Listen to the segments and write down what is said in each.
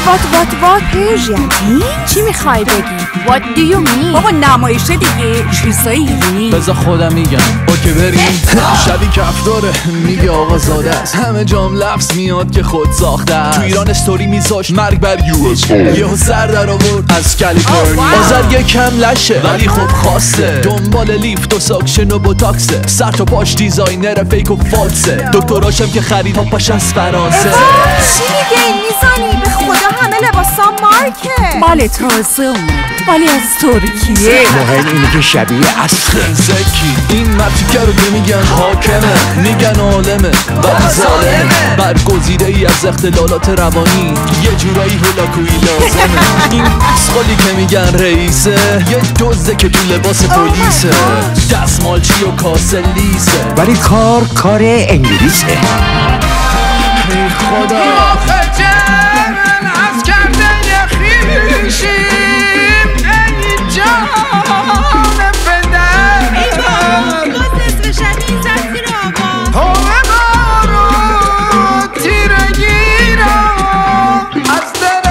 What Persian؟ چی میخوای بگی؟ What do you mean؟ بابا نمایشه دیگه، چیزایی ایرونی. بذار خودم میگم اوکی بریم. شبی کفتاره میگه آقا زاده است، همه جام لفظ میاد که خود ساخته است. تو ایران استوری میذاشت مرگ بر US یهو سر در آورد از کالیفرنیا. آذر یکم لشه ولی خب خاصه، دنبال لیفت و ساکشن و بوتاکسه، سر تا پاش دیزاینر فیک و فالسه، دکتراشم که خرید پاپاش از فرانسه. چی میگه این میزانی؟ به خدا همه لباسا مارکه. مال تازه اومده، ولی از ترکیه. مهم اینه که شبیه اصله. زکی این مرتیکه رو که میگن حاکمه، میگن عالمه ولی ظالمه، برگزیده ای از اختلالات روانی، یه جورایی هلاکویی لازمه. این سخالی که میگن رئیسه، یه دزده که تو لباس پلیسه، دستمالچی و کاسه لیسه، ولی کار انگلیسه. ای خدا از کرده خیشیم ای جان پدر، ای بابا باز نصف شب این زد زیر آقا. همه بارو تیرگیرم از دل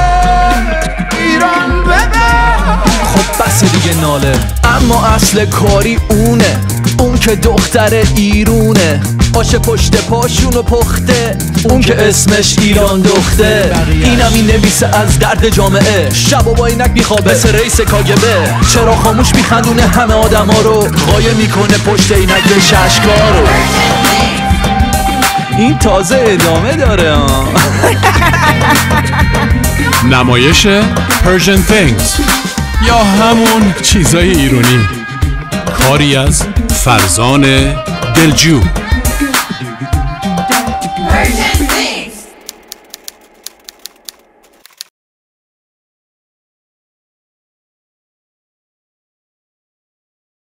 ایران ببر. خب بس دیگه ناله، اما اصل کاری اونه، اون که دختر ایرونه، آش پشت پاشونو پخته، اون که اسمش ایران دخته. اینم این نویسه از درد جامعه، شب و با اینک میخوابه مثل رئیس کاگبه، چرا خاموش میخندونه همه آدم ها رو، قایم میکنه پشت اینک ششکارو. این تازه ادامه داره نمایش Persian Things یا همون چیزای ایرانی، کاری از فرزان دلجو.